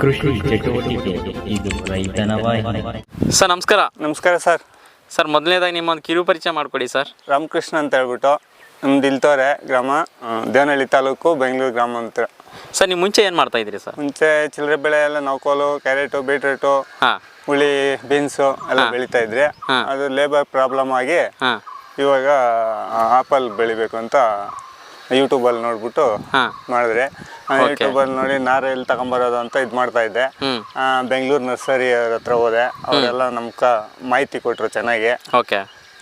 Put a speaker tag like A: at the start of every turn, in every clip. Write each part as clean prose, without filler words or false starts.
A: ಕೃಷಿ ಚಟುವಟಿಕೆ ಇದು ರೈತನ ವಾಹಿನಿ.
B: ಸರ್ ನಮಸ್ಕಾರ.
C: ನಮಸ್ಕಾರ ಸರ್.
B: ಸರ್ ಮೊದಲನೇದಾಗಿ ನಿಮ್ಮೊಂದು ಕಿರು ಪರಿಚಯ ಮಾಡಿಕೊಡಿ ಸರ್.
C: ರಾಮಕೃಷ್ಣ ಅಂತ ಹೇಳ್ಬಿಟ್ಟು ನಮ್ದು ಇಲ್ತೋರೆ ಗ್ರಾಮ, ದೇವನಹಳ್ಳಿ ತಾಲೂಕು, ಬೆಂಗಳೂರು ಗ್ರಾಮ ಅಂತ.
B: ಸರ್ ನೀವು ಮುಂಚೆ ಏನು ಮಾಡ್ತಾ ಇದ್ರಿ ಸರ್?
C: ಮುಂಚೆ ಚಿಲ್ಲರೆ ಬೆಳೆ ಎಲ್ಲ ನೌಕೋಲು, ಕ್ಯಾರೆಟು, ಬೀಟ್ರೂಟು, ಹುಳಿ, ಬೀನ್ಸು ಎಲ್ಲ ಬೆಳೀತಾ ಇದ್ರಿ. ಅದು ಲೇಬರ್ ಪ್ರಾಬ್ಲಮ್ ಆಗಿ ಇವಾಗ ಆಪಲ್ ಬೆಳಿಬೇಕು ಅಂತ ಯೂಟ್ಯೂಬಲ್ಲಿ ನೋಡ್ಬಿಟ್ಟು ಮಾಡಿದ್ರೆ, ಯೂಟ್ಯೂಬಲ್ಲಿ ನೋಡಿ ನಾರು ಎಲ್ಲಿ ತಗೊಂಬರೋದು ಅಂತ ಇದು ಮಾಡ್ತಾ ಇದ್ದೆ. ಬೆಂಗಳೂರು ನರ್ಸರಿ ಹತ್ರ ಹೋದೆ, ಅವರೆಲ್ಲ ನಮ್ಗೆ ಮಾಹಿತಿ ಕೊಟ್ಟರು ಚೆನ್ನಾಗಿ.
B: ಓಕೆ,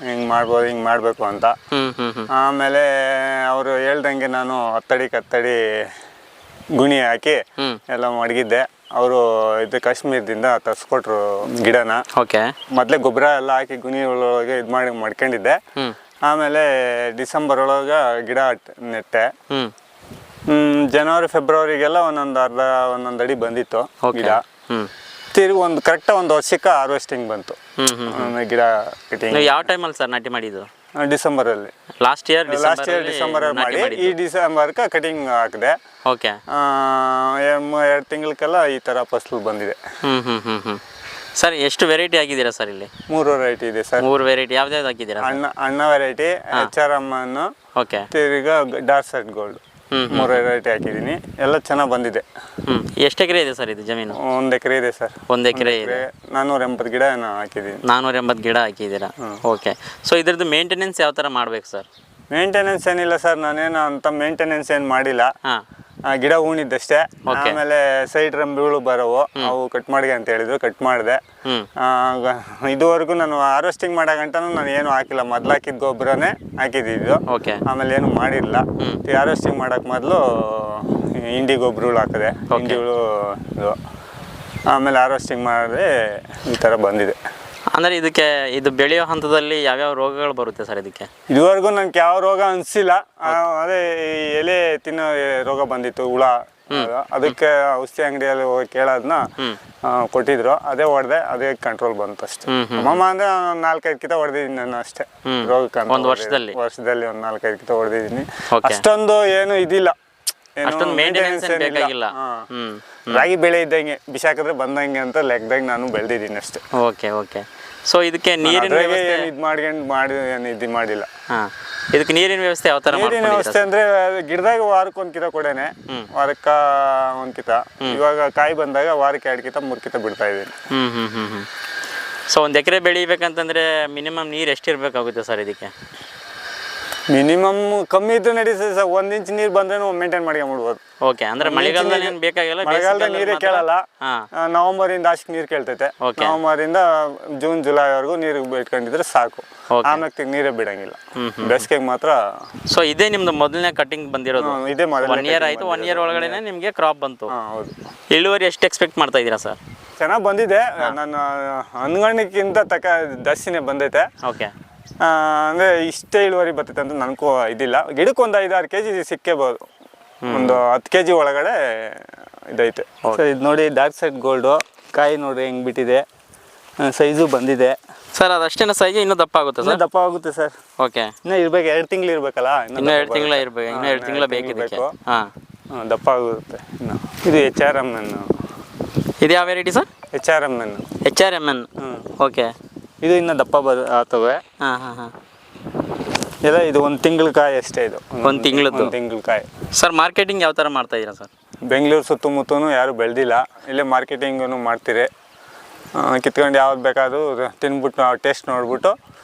C: ಹಿಂಗೆ ಮಾಡ್ಬೋದು, ಹಿಂಗೆ ಮಾಡಬೇಕು ಅಂತ. ಆಮೇಲೆ ಅವರು ಹೇಳ್ದಂಗೆ ನಾನು ಹತ್ತಡಿ ಗುಣಿ ಹಾಕಿ ಎಲ್ಲ ಮಡಗಿದ್ದೆ. ಅವರು ಇದು ಕಾಶ್ಮೀರದಿಂದ ತರಿಸ್ಕೊಟ್ರು ಗಿಡನ.
B: ಓಕೆ,
C: ಮೊದಲೇ ಗೊಬ್ಬರ ಎಲ್ಲ ಹಾಕಿ ಗುಣಿ ಒಳಗೆ ಇದು ಮಾಡಿ ಮಡ್ಕೊಂಡಿದ್ದೆ. ಆಮೇಲೆ ಡಿಸೆಂಬರ್ ಒಳಗೆ ಗಿಡ ನೆಟ್ಟೆ. ಜನವರಿ ಫೆಬ್ರವರಿಗೆಲ್ಲ ಒಂದೊಂದು ಅಡಿ ಬಂದಿತ್ತು ಗಿಡ. ತಿರುಗಿ ಒಂದು ಕರೆಕ್ಟಾಗಿ ಒಂದು ವರ್ಷಕ್ಕೆ ಹಾರ್ವೆಸ್ಟಿಂಗ್ ಬಂತು ಗಿಡ ಕಟಿಂಗ್.
B: ಯಾವ ಟೈಮಲ್ಲಿ ಸರ್ ನಾಟಿ ಮಾಡಿದ್ದು?
C: ಡಿಸೆಂಬರಲ್ಲಿ.
B: ಲಾಸ್ಟ್ ಇಯರ್
C: ಡಿಸೆಂಬರಲ್ಲಿ ಮಾಡಿ ಈ ಡಿಸೆಂಬರ್ಗೆ ಕಟಿಂಗ್ ಹಾಕಿದೆ.
B: ಓಕೆ,
C: 2 ತಿಂಗಳಕ್ಕೆಲ್ಲ ಈ ಥರ ಫಸಲು ಬಂದಿದೆ.
B: ಸರ್ ಎಷ್ಟು ವೆರೈಟಿ ಆಗಿದ್ದೀರಾ ಸರ್ ಇಲ್ಲಿ?
C: 3 ವೆರೈಟಿ ಇದೆ ಸರ್.
B: 3 ವೆರೈಟಿ ಯಾವ್ದು ಹಾಕಿದ್ದೀರಾ?
C: ಅಣ್ಣ ವೆರೈಟಿ, HRM,
B: ಓಕೆ,
C: ತಿರ್ಗಾ ಡಾರ್ಕ್ ಸೆಟ್ ಗೋಲ್ಡ್, 3 ವೆರೈಟಿ ಹಾಕಿದ್ದೀನಿ. ಎಲ್ಲ ಚೆನ್ನಾಗಿ ಬಂದಿದೆ.
B: ಎಷ್ಟು ಎಕರೆ ಇದೆ ಸರ್ ಇದು ಜಮೀನು?
C: 1 ಎಕರೆ ಇದೆ ಸರ್.
B: 1 ಎಕರೆ ಇದೆ.
C: 480 ಗಿಡ ಹಾಕಿದ್ದೀನಿ.
B: 480 ಗಿಡ ಹಾಕಿದ್ದೀರಾ? ಓಕೆ. ಸೊ ಇದ್ರದ್ದು ಮೇಂಟೆನೆನ್ಸ್ ಯಾವ ಥರ ಮಾಡ್ಬೇಕು ಸರ್?
C: ಮೇಂಟೆನೆನ್ಸ್ ಏನಿಲ್ಲ ಸರ್, ನಾನೇನು ಅಂತ ಮೇಂಟೆನೆನ್ಸ್ ಏನು ಮಾಡಿಲ್ಲ. ಗಿಡ ಹೂಣಿದ್ದಷ್ಟೇ. ಆಮೇಲೆ ಸೈಡ್ ರಂಬೆಗಳು ಬರೋವು, ಅವು ಕಟ್ ಮಾಡಿ ಅಂತ ಹೇಳಿದ್ರು, ಕಟ್ ಮಾಡಿದೆ. ಇದುವರೆಗೂ ನಾನು ಹಾರ್ವೆಸ್ಟಿಂಗ್ ಮಾಡೋ ನಾನು ಏನು ಹಾಕಿಲ್ಲ. ಮೊದ್ಲು ಹಾಕಿದ ಗೊಬ್ಬರನೇ ಹಾಕಿದ್ದು. ಆಮೇಲೆ ಏನು ಮಾಡಿಲ್ಲ. ಹಾರ್ವೆಸ್ಟಿಂಗ್ ಮಾಡಕ್ ಮೊದಲು ಹಿಂಡಿ ಗೊಬ್ಬರಗಳು ಹಾಕಿದೆ. ಹಿಂಡಿಗಳು ಆಮೇಲೆ ಹಾರ್ವೆಸ್ಟಿಂಗ್ ಮಾಡಿದ್ರೆ ಈ ಥರ ಬಂದಿದೆ.
B: ಅಂದರೆ ಇದಕ್ಕೆ ಇದು ಬೆಳೆಯೋ ಹಂತದಲ್ಲಿ ಯಾವ್ಯಾವ ರೋಗಗಳು ಬರುತ್ತೆ ಸರ್ ಇದಕ್ಕೆ?
C: ಇದುವರೆಗೂ ನನಗೆ ಯಾವ ರೋಗ ಅನಿಸಿಲ್ಲ. ಅದೇ ಎಲೆ ತಿನ್ನೋ ರೋಗ ಬಂದಿತ್ತು, ಹುಳ. ಅದಕ್ಕೆ ಔಷಧಿ ಅಂಗಡಿಯಲ್ಲಿ ಹೋಗಿ ಕೇಳೋದನ್ನ ಕೊಟ್ಟಿದ್ರು, ಅದೇ ಹೊಡೆದೆ, ಅದೇ ಕಂಟ್ರೋಲ್ ಬಂತು ಅಷ್ಟೇ. ಅಮ್ಮಮ್ಮ ಅಂದರೆ 4-5 ಕಿತ ಹೊಡೆದಿದ್ದೀನಿ ನಾನು ಅಷ್ಟೇ. ರೋಗಕ್ಕೆ
B: ಒಂದು ವರ್ಷದಲ್ಲಿ ಒಂದು
C: 4-5 ಕಿತ ಹೊಡೆದಿದ್ದೀನಿ. ಅಷ್ಟೊಂದು ಏನು ಇದಿಲ್ಲ,
B: ಮೇಂಟೆನೆನ್ಸ್ ಬೇಕಾಗಿಲ್ಲ.
C: ರಾಗಿ ಬೆಳೆ ಇದ್ದಂಗೆ ಬಿಸಾಕಿದ್ರೆ ಬಂದಂಗೆ ಅಂತ ಲೆಕ್ಕದಾಗ ನಾನು ಬೆಳೆದಿದ್ದೀನಿ ಅಷ್ಟೇ.
B: Okay okay. ಸೊ ಇದಕ್ಕೆ ನೀರಿನ
C: ಇದು ಮಾಡಿಲ್ಲ.
B: ಇದಕ್ಕೆ ನೀರಿನ ವ್ಯವಸ್ಥೆ ಯಾವ ಥರ?
C: ನೀರಿನ ವ್ಯವಸ್ಥೆ ಅಂದರೆ ಗಿಡದಾಗ ವಾರಕ್ಕೆ 1 ಕಿತ ಕೊಡೇನೆ, ವಾರಕ್ಕೆ 1 ಕಿತ. ಇವಾಗ ಕಾಯಿ ಬಂದಾಗ ವಾರಕ್ಕೆ 2 ಕಿತ 3 ಕಿತ ಬಿಡ್ತಾ ಇದ್ದೀನಿ.
B: ಸೊ 1 ಎಕರೆ ಬೆಳಿಬೇಕಂತಂದ್ರೆ ಮಿನಿಮಮ್ ನೀರು ಎಷ್ಟಿರಬೇಕಾಗುತ್ತೆ ಸರ್ ಇದಕ್ಕೆ?
C: ಮಿನಿಮಮ್ ಕಮ್ಮಿ ಇದ್ದು ನಡೀತದೆ ಸರ್. 1 ಇಂಚ್ ನೀರು ಬಂದ್ರೆ ಮೇಂಟೈನ್ ಮಾಡ್ಕೊಂಡ್ಬಿಡ್ಬೋದು.
B: ಓಕೆ, ಅಂದ್ರೆ ಮಳೆಗಾಲದಲ್ಲಿ ಏನು ಬೇಕಾಗಿಲ್ಲ.
C: ಮಳೆಗಾಲದಲ್ಲಿ ನೀರೇ ಕೇಳಲ್ಲ. ನವೆಂಬರಿಂದ ಆಚೆಗೆ ನೀರು ಕೇಳ್ತೈತೆ. ನವೆಂಬರಿಂದ ಜೂನ್ ಜುಲೈವರೆಗೂ ನೀರು ಬಿಟ್ಕೊಂಡಿದ್ರೆ ಸಾಕು. ಆಮೇಲೆ ನೀರೇ ಬಿಡಂಗಿಲ್ಲ, ಬೇಸಿಗೆಗೆ ಮಾತ್ರ.
B: ಸೊ ಇದೇ ನಿಮ್ದು ಮೊದಲನೇ ಕಟಿಂಗ್ ಬಂದಿರೋದು?
C: ಇದೇ
B: 1 ಇಯರ್ ಆಯ್ತು. 1 ಇಯರ್ ಒಳಗಡೆ ನಿಮಗೆ ಕ್ರಾಪ್ ಬಂತು.
C: ಹೌದು.
B: ಇಳುವರಿ ಎಷ್ಟು ಎಕ್ಸ್ಪೆಕ್ಟ್ ಮಾಡ್ತಾ ಇದ್ದೀರಾ ಸರ್?
C: ಚೆನ್ನಾಗಿ ಬಂದಿದೆ. ನನ್ನ ಅನ್ಗಣಕ್ಕಿಂತ ಜಾಸ್ತಿನೇ ಬಂದೈತೆ.
B: ಓಕೆ,
C: ಅಂದರೆ ಇಷ್ಟೇ ಇಳುವರಿ ಬರ್ತೈತೆ ಅಂತ ನನಗೂ ಇದಿಲ್ಲ. ಗಿಡಕ್ಕೆ ಒಂದು 5-6 kg ಸಿಕ್ಕೇಬೋದು. ಒಂದು 10 kg ಒಳಗಡೆ ಇದೈತೆ. ಸರ್ ಇದು ನೋಡಿ, ಡಾರ್ಕ್ ಸೆಟ್ ಗೋಲ್ಡು. ಕಾಯಿ ನೋಡಿ ಹೆಂಗೆ ಬಿಟ್ಟಿದೆ, ಸೈಜು ಬಂದಿದೆ
B: ಸರ್. ಅದಷ್ಟೇನ ಸೈಜ್ ಇನ್ನೂ ದಪ್ಪ ಆಗುತ್ತೆ ಸರ್?
C: ದಪ್ಪ ಆಗುತ್ತೆ ಸರ್.
B: ಓಕೆ,
C: ಇನ್ನೂ ಇರ್ಬೇಕು, 2 ತಿಂಗಳು ಇರ್ಬೇಕಲ್ಲ.
B: ಇನ್ನೂ 2 ತಿಂಗಳ ಇರ್ಬೇಕು. ಇನ್ನೂ 2 ತಿಂಗಳ ಬೇಕು.
C: ದಪ್ಪ ಆಗುತ್ತೆ. ಇದು HRM.
B: ಇದು ಯಾವ ವೆರೈಟಿ ಸರ್?
C: HRM.
B: ಓಕೆ,
C: ಇದು ಇನ್ನು ದಪ್ಪ ಆಗ್ತವೆ. ಎಲ್ಲ ಇದು 1 ತಿಂಗಳ ಕಾಯಿ ಅಷ್ಟೇ. ಇದು
B: 1
C: ತಿಂಗಳ ಕಾಯಿ.
B: ಸರ್ ಮಾರ್ಕೆಟಿಂಗ್ ಯಾವ ಥರ ಮಾಡ್ತಾ ಇದ್ದೀರಾ ಸರ್?
C: ಬೆಂಗಳೂರು ಸುತ್ತಮುತ್ತನೂ ಯಾರು ಬೆಳೆದಿಲ್ಲ, ಇಲ್ಲೇ ಮಾರ್ಕೆಟಿಂಗು ಮಾಡ್ತೀರಿ. ಕಿತ್ಕೊಂಡು ಯಾವ್ದು ಬೇಕಾದರೂ ತಿನ್ಬಿಟ್ಟು ಟೇಸ್ಟ್ ನೋಡ್ಬಿಟ್ಟು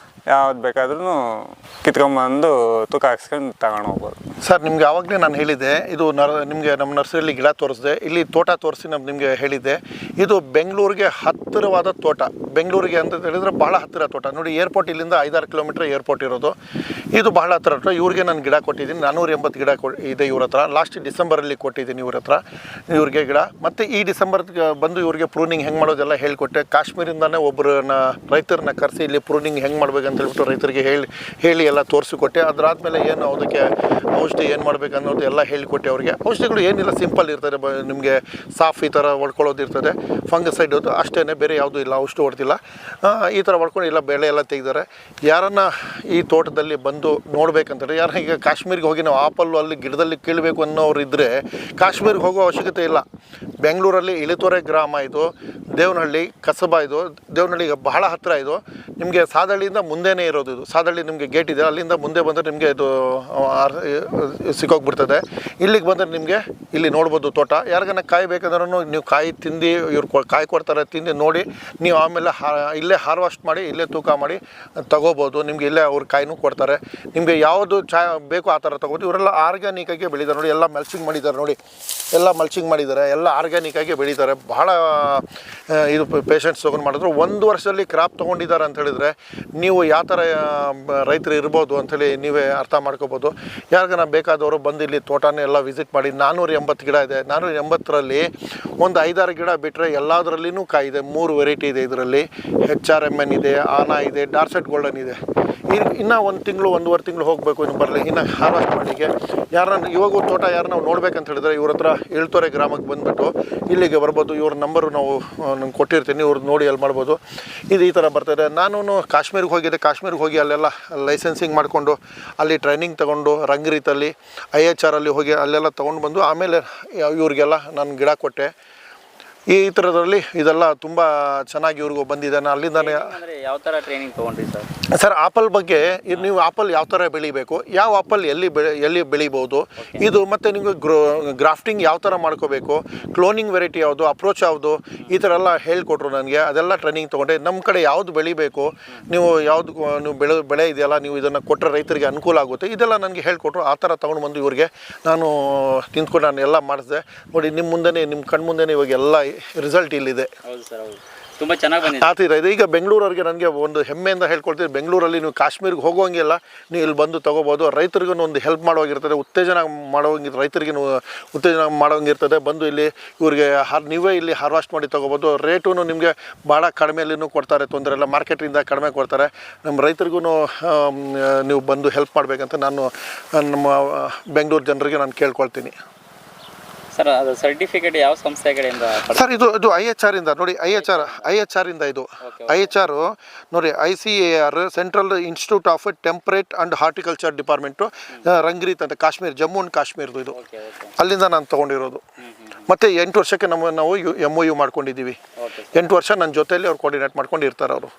C: ಯಾವ್ದು ಬೇಕಾದ್ರೂ ಕಿತ್ಕೊಂಬಂದು ತೂಕ ಹಾಕ್ಸ್ಕೊಂಡು ತಗೊಂಡು ಹೋಗ್ಬೋದು.
D: ಸರ್ ನಿಮ್ಗೆ ಆವಾಗಲೇ ನಾನು ಹೇಳಿದ್ದೆ, ಇದು ನಿಮಗೆ ನಮ್ಮ ನರ್ಸರಿಯಲ್ಲಿ ಗಿಡ ತೋರಿಸಿದೆ, ಇಲ್ಲಿ ತೋಟ ತೋರಿಸಿ ನಿಮಗೆ ಹೇಳಿದ್ದೆ. ಇದು ಬೆಂಗಳೂರಿಗೆ ಹತ್ತಿರವಾದ ತೋಟ. ಬೆಂಗಳೂರಿಗೆ ಅಂತ ಹೇಳಿದರೆ ಭಾಳ ಹತ್ತಿರ ತೋಟ. ನೋಡಿ, ಏರ್ಪೋರ್ಟ್ ಇಲ್ಲಿಂದ 5-6 ಕಿಲೋಮೀಟ್ರ್ ಏರ್ಪೋರ್ಟ್ ಇರೋದು. ಇದು ಬಹಳ ಹತ್ತಿರ. ಇವ್ರಿಗೆ ನಾನು ಗಿಡ ಕೊಟ್ಟಿದ್ದೀನಿ. 480 ಗಿಡ ಇದೆ ಇವ್ರ ಹತ್ರ. ಲಾಸ್ಟ್ ಡಿಸೆಂಬರಲ್ಲಿ ಕೊಟ್ಟಿದ್ದೀನಿ ಇವ್ರ ಹತ್ರ ಇವ್ರಿಗೆ ಗಿಡ. ಮತ್ತು ಈ ಡಿಸೆಂಬರ್ಗೆ ಬಂದು ಇವ್ರಿಗೆ ಪ್ರೂನಿಂಗ್ ಹೆಂಗೆ ಮಾಡೋದೆಲ್ಲ ಹೇಳಿಕೊಟ್ಟೆ. ಕಾಶ್ಮೀರಿಂದನೇ ಒಬ್ಬರನ್ನ ರೈತರನ್ನ ಕರೆಸಿ ಇಲ್ಲಿ ಪ್ರೂನಿಂಗ್ ಹೆಂಗೆ ಮಾಡ್ಬೇಕಂತ ಹೇಳ್ಬಿಟ್ಟು ರೈತರಿಗೆ ಹೇಳಿ ಎಲ್ಲ ತೋರಿಸಿಕೊಟ್ಟೆ. ಅದಾದಮೇಲೆ ಏನು ಅದಕ್ಕೆ ಔಷಧಿ ಏನು ಮಾಡಬೇಕು ಅನ್ನೋದು ಎಲ್ಲ ಹೇಳಿಕೊಟ್ಟೆ ಅವ್ರಿಗೆ. ಔಷಧಿಗಳು ಏನಿಲ್ಲ, ಸಿಂಪಲ್ ಇರ್ತದೆ, ನಿಮಗೆ ಸಾಫ್ ಈ ಥರ ಹೊಡ್ಕೊಳ್ಳೋದು ಇರ್ತದೆ, ಫಂಗಸೈಡ್ ಅದು ಅಷ್ಟೇ, ಬೇರೆ ಯಾವುದೂ ಇಲ್ಲ, ಔಷಧಿ ಹೊಡ್ತಿಲ್ಲ. ಈ ಥರ ಹೊಡ್ಕೊಂಡು ಇಲ್ಲ ಬೆಳೆ ಎಲ್ಲ ತೆಗೆದಾರೆ. ಯಾರನ್ನು ಈ ತೋಟದಲ್ಲಿ ಬಂದು ನೋಡ್ಬೇಕಂತಾರೆ, ಯಾರು ಈಗ ಕಾಶ್ಮೀರಿಗೆ ಹೋಗಿ ನಾವು ಆಪಲ್ಲು ಅಲ್ಲಿ ಗಿಡದಲ್ಲಿ ಕೀಳಬೇಕು ಅನ್ನೋರು ಇದ್ದರೆ ಕಾಶ್ಮೀರಿಗೆ ಹೋಗೋ ಅವಶ್ಯಕತೆ ಇಲ್ಲ. ಬೆಂಗಳೂರಲ್ಲಿ ಇಳಿತೊರೆ ಗ್ರಾಮ ಇದು, ದೇವನಹಳ್ಳಿ ಕಸಬಾ ಇದು, ದೇವನಹಳ್ಳಿಗೆ ಬಹಳ ಹತ್ತಿರ ಇದು. ನಿಮಗೆ ಸಾದಳ್ಳಿಯಿಂದ ಮುಂದೆನೇ ಇರೋದು ಇದು. ಸಾದಳ್ಳಿ ನಿಮಗೆ ಗೇಟ್ ಇದೆ, ಅಲ್ಲಿಂದ ಮುಂದೆ ಬಂದರೆ ನಿಮಗೆ ಇದು ಸಿಕ್ಕೋಗ್ಬಿಡ್ತದೆ. ಇಲ್ಲಿಗೆ ಬಂದರೆ ನಿಮಗೆ ಇಲ್ಲಿ ನೋಡ್ಬೋದು ತೋಟ. ಯಾರಿಗಾನ ಕಾಯಿ ಬೇಕಂದ್ರೂ ನೀವು ಕಾಯಿ ತಿಂದು ಇವ್ರು ಕಾಯಿ ಕೊಡ್ತಾರೆ, ತಿಂದು ನೋಡಿ ನೀವು ಆಮೇಲೆ ಇಲ್ಲೇ ಹಾರ್ವೆಸ್ಟ್ ಮಾಡಿ ಇಲ್ಲೇ ತೂಕ ಮಾಡಿ ತಗೋಬೋದು. ನಿಮಗೆ ಇಲ್ಲೇ ಅವ್ರ ಕಾಯಿನೂ ಕೊಡ್ತಾರೆ. ನಿಮಗೆ ಯಾವುದು ಬೇಕೋ ಆ ಥರ ತಗೋಬೋದು. ಇವರೆಲ್ಲ ಆರ್ಗ್ಯಾನಿಕಾಗಿ ಬೆಳೀತಾರೆ ನೋಡಿ, ಎಲ್ಲ ಮಲ್ಚಿಂಗ್ ಮಾಡಿದ್ದಾರೆ ನೋಡಿ, ಎಲ್ಲ ಮಲ್ಚಿಂಗ್ ಮಾಡಿದ್ದಾರೆ, ಎಲ್ಲ ಆರ್ಗ್ಯಾನಿಕಾಗಿ ಬೆಳೀತಾರೆ. ಬಹಳ ಇದು ಪೇಷಂಟ್ಸ್ ತೊಗೊಂಡು ಮಾಡಿದ್ರು. 1 ವರ್ಷದಲ್ಲಿ ಕ್ರಾಪ್ ತೊಗೊಂಡಿದ್ದಾರೆ ಅಂತ ಹೇಳಿದರೆ ನೀವು ಯಾವ ಥರ ರೈತರು ಇರ್ಬೋದು ಅಂಥೇಳಿ ನೀವೇ ಅರ್ಥ ಮಾಡ್ಕೋಬೋದು. ಯಾರಿಗಾನ ಬೇಕಾದವರು ಬಂದು ಇಲ್ಲಿ ತೋಟನೇ ಎಲ್ಲ ವಿಸಿಟ್ ಮಾಡಿ. 480 ಗಿಡ ಇದೆ. 480ರಲ್ಲಿ ಒಂದು 5-6 ಗಿಡ ಬಿಟ್ಟರೆ ಎಲ್ಲದರಲ್ಲಿನೂ ಕಾಯಿ ಇದೆ. 3 ವೆರೈಟಿ ಇದೆ ಇದರಲ್ಲಿ. HRMN ಇದೆ, ಆನಾ ಇದೆ, ಡಾರ್ಸೆಟ್ ಗೋಲ್ಡನ್ ಇದೆ. ಇನ್ನೂ 1 ತಿಂಗಳು 1.5 ತಿಂಗಳು ಹೋಗಬೇಕು ಇನ್ನು ಬರಲಿ ಇನ್ನು ಹಾರ್ವೆಸ್ಟ್ ಮಾಡಲಿಕ್ಕೆ. ಯಾರನ್ನ ಇವಾಗ ತೋಟ ಯಾರು ನಾವು ನೋಡ್ಬೇಕಂತ ಹೇಳಿದ್ರೆ ಇವ್ರ ಹತ್ರ ಇಳ್ತೊರೆ ಗ್ರಾಮಕ್ಕೆ ಬಂದುಬಿಟ್ಟು ಇಲ್ಲಿಗೆ ಬರ್ಬೋದು. ಇವ್ರ ನಂಬರು ನಾವು ನಂಗೆ ಕೊಟ್ಟಿರ್ತೀನಿ, ಇವ್ರು ನೋಡಿ ಅಲ್ಲಿ ಮಾಡ್ಬೋದು. ಇದು ಈ ಥರ ಬರ್ತದೆ. ನಾನು ಕಾಶ್ಮೀರಿಗೆ ಹೋಗಿದ್ದೆ. ಕಾಶ್ಮೀರಿಗೆ ಹೋಗಿ ಅಲ್ಲೆಲ್ಲ ಲೈಸೆನ್ಸಿಂಗ್ ಮಾಡಿಕೊಂಡು ಅಲ್ಲಿ ಟ್ರೈನಿಂಗ್ ತೊಗೊಂಡು ರಂಗರೀತಲ್ಲಿ IHR ಅಲ್ಲಿ ಹೋಗಿ ಅಲ್ಲೆಲ್ಲ ತೊಗೊಂಡು ಬಂದು ಆಮೇಲೆ ಇವ್ರಿಗೆಲ್ಲ ನಾನು ಗಿಡ ಕೊಟ್ಟೆ. ಈ ಥರದ್ರಲ್ಲಿ ಇದೆಲ್ಲ ತುಂಬ ಚೆನ್ನಾಗಿ ಇವ್ರಿಗೂ ಬಂದಿದೆ. ನಾನು ಅಲ್ಲಿಂದನೇ
B: ಯಾವ ಥರ ಟ್ರೈನಿಂಗ್ ತೊಗೊಂಡ್ರಿ
D: ಸರ್? ಆಪಲ್ ಬಗ್ಗೆ ನೀವು ಆಪಲ್ ಯಾವ ಥರ ಬೆಳಿಬೇಕು, ಯಾವ ಆಪಲ್ ಎಲ್ಲಿ ಬೆಳಿಬೋದು, ಇದು ಮತ್ತು ನಿಮಗೆ ಗ್ರಾಫ್ಟಿಂಗ್ ಯಾವ ಥರ ಮಾಡ್ಕೋಬೇಕು, ಕ್ಲೋನಿಂಗ್ ವೆರೈಟಿ ಯಾವುದು, ಅಪ್ರೋಚ್ ಯಾವುದು, ಈ ಥರ ಎಲ್ಲ ಹೇಳ್ಕೊಟ್ರು ನನಗೆ. ಅದೆಲ್ಲ ಟ್ರೈನಿಂಗ್ ತೊಗೊಂಡೆ. ನಮ್ಮ ಕಡೆ ಯಾವುದು ಬೆಳಿಬೇಕು, ನೀವು ನೀವು ಬೆಳೆ ಇದೆಯಲ್ಲ, ನೀವು ಇದನ್ನು ಕೊಟ್ಟರೆ ರೈತರಿಗೆ ಅನುಕೂಲ ಆಗುತ್ತೆ, ಇದೆಲ್ಲ ನನಗೆ ಹೇಳ್ಕೊಟ್ರು. ಆ ಥರ ತೊಗೊಂಡು ಬಂದು ಇವ್ರಿಗೆ ನಾನು ನಿಂತ್ಕೊಂಡು ನಾನು ಎಲ್ಲ ಮಾಡಿದೆ. ನೋಡಿ ನಿಮ್ಮ ಮುಂದೆನೇ, ನಿಮ್ಮ ಕಣ್ಮುಂದೆನೇ ಇವಾಗ ಎಲ್ಲ ರಿಸಲ್ಟ್ ಇಲ್ಲಿದೆ.
B: ಹೌದು ಸರ್, ಹೌದು, ತುಂಬ ಚೆನ್ನಾಗಿ ಬಂದಿದೆ.
D: ಇದೆ. ಈಗ ಬೆಂಗಳೂರವ್ರಿಗೆ ನನಗೆ ಒಂದು ಹೆಮ್ಮೆಯಿಂದ ಹೇಳ್ಕೊಳ್ತೀವಿ, ಬೆಂಗಳೂರಲ್ಲಿ ನೀವು ಕಾಶ್ಮೀರಿಗೆ ಹೋಗೋಂಗಿಲ್ಲ, ನೀವು ಇಲ್ಲಿ ಬಂದು ತೊಗೋಬೋದು. ರೈತರಿಗೂ ಒಂದು ಹೆಲ್ಪ್ ಮಾಡೋಂಗಿರ್ತದೆ, ಉತ್ತೇಜನ ಮಾಡೋಂಗಿರ್ತದೆ, ರೈತರಿಗೆ ಉತ್ತೇಜನ ಮಾಡೋಂಗಿರ್ತದೆ. ಬಂದು ಇಲ್ಲಿ ಇವ್ರಿಗೆ ನೀವೇ ಇಲ್ಲಿ ಹಾರ್ವೆಸ್ಟ್ ಮಾಡಿ ತೊಗೋಬೋದು. ರೇಟೂ ನಿಮಗೆ ಭಾಳ ಕಡಿಮೆಯಲ್ಲಿನೂ ಕೊಡ್ತಾರೆ, ತೊಂದರೆ ಇಲ್ಲ. ಮಾರ್ಕೆಟಿಂದ ಕಡಿಮೆ ಕೊಡ್ತಾರೆ. ನಮ್ಮ ರೈತರಿಗೂ ನೀವು ಬಂದು ಹೆಲ್ಪ್ ಮಾಡಬೇಕಂತ ನಾನು ನಮ್ಮ ಬೆಂಗಳೂರು ಜನರಿಗೆ ನಾನು ಕೇಳ್ಕೊಳ್ತೀನಿ.
B: ಸರ್, ಅದು ಸರ್ಟಿಫಿಕೇಟ್ ಯಾವ ಸಂಸ್ಥೆ ಕಡೆಯಿಂದ?
D: ಸರ್ ಇದು IHR ಇಂದ ನೋಡಿ, IHR ಇಂದ ಇದು. IHR ನೋಡಿ, ICAR central institute of temperate and horticulture department, Rangreth ಅಂತ ಕಾಶ್ಮೀರ್, ಜಮ್ಮು ಆ್ಯಂಡ್ ಕಾಶ್ಮೀರ್ದು ಇದು. ಅಲ್ಲಿಂದ ನಾನು ತೊಗೊಂಡಿರೋದು. ಮತ್ತು 8 ವರ್ಷಕ್ಕೆ ನಾವು MOU ಮಾಡ್ಕೊಂಡಿದ್ದೀವಿ. 8 ವರ್ಷ ನನ್ನ ಜೊತೆಯಲ್ಲಿ ಅವ್ರು ಕೋಆರ್ಡಿನೇಟ್ ಮಾಡ್ಕೊಂಡು ಇರ್ತಾರೆ ಅವರು.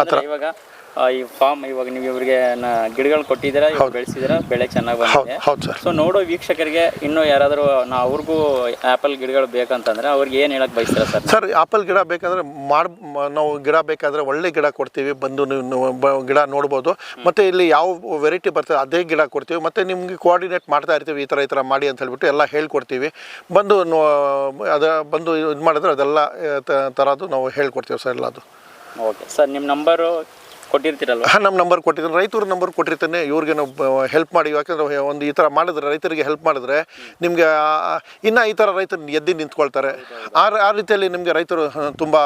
D: ಆ ಥರ
B: ಇವಾಗ ಈ ಫಾರ್ಮ್ ಇವಾಗ ನೀವು ಇವರಿಗೆ ಗಿಡಗಳು ಕೊಟ್ಟಿದ್ದೀರಾ, ಬೆಳೆಸಿದ್ದೀರಾ, ಬೆಳೆ ಚೆನ್ನಾಗಿ ಬಂದಿದೆ.
D: ಹೌದು ಸರ್.
B: ಸೊ ನೋಡೋ ವೀಕ್ಷಕರಿಗೆ ಇನ್ನೂ ಯಾರಾದರೂ ಅವ್ರಿಗೂ ಆ್ಯಪಲ್ ಗಿಡಗಳು ಬೇಕಂತಂದರೆ ಅವ್ರಿಗೆ ಏನು ಹೇಳಕ್ಕೆ ಬಯಸ್ತೀರಾ ಸರ್?
D: ಸರ್, ಆಪಲ್ ಗಿಡ ಬೇಕಾದರೆ ನಾವು ಗಿಡ ಬೇಕಾದರೆ ಒಳ್ಳೆ ಗಿಡ ಕೊಡ್ತೀವಿ, ಬಂದು ನೀವು ಗಿಡ ನೋಡ್ಬೋದು. ಮತ್ತು ಇಲ್ಲಿ ಯಾವ ವೆರೈಟಿ ಬರ್ತದೆ ಅದೇ ಗಿಡ ಕೊಡ್ತೀವಿ. ಮತ್ತು ನಿಮಗೆ ಕೋಆರ್ಡಿನೇಟ್ ಮಾಡ್ತಾ ಇರ್ತೀವಿ, ಈ ಥರ ಮಾಡಿ ಅಂತ ಹೇಳ್ಬಿಟ್ಟು ಎಲ್ಲ ಹೇಳ್ಕೊಡ್ತೀವಿ. ಬಂದು ಬಂದು ಇದು ಮಾಡಿದ್ರೆ ಅದೆಲ್ಲ ಥರದ್ದು ನಾವು ಹೇಳ್ಕೊಡ್ತೀವಿ ಸರ್ ಎಲ್ಲ. ಅದು
B: ಓಕೆ ಸರ್, ನಿಮ್ಮ ನಂಬರು ಕೊಟ್ಟಿರ್ತೀರಲ್ವ?
D: ನಮ್ಮ ನಂಬರ್ ಕೊಟ್ಟಿದ್ದೀನಿ, ರೈತರ ನಂಬರ್ ಕೊಟ್ಟಿರ್ತೇನೆ. ಇವ್ರಿಗೆ ನಾವು ಹೆಲ್ಪ್ ಮಾಡಿ, ಯಾಕಂದರೆ ಒಂದು ಈ ಥರ ಮಾಡಿದ್ರೆ ರೈತರಿಗೆ ಹೆಲ್ಪ್ ಮಾಡಿದ್ರೆ ನಿಮಗೆ ಇನ್ನೂ ಈ ಥರ ರೈತರು ಎದ್ದು ನಿಂತ್ಕೊಳ್ತಾರೆ. ಆ ರೀತಿಯಲ್ಲಿ ನಿಮಗೆ ರೈತರು ತುಂಬ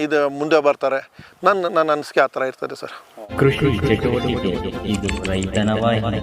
D: ಇದು ಮುಂದೆ ಬರ್ತಾರೆ. ನನ್ನ ಅನಿಸಿಕೆ ಆ ಥರ ಇರ್ತದೆ ಸರ್.
A: ಕೃಷಿ ಚಟುವಟಿಕೆ ಇದು ರೈತನ ವಾಹಿನಿ.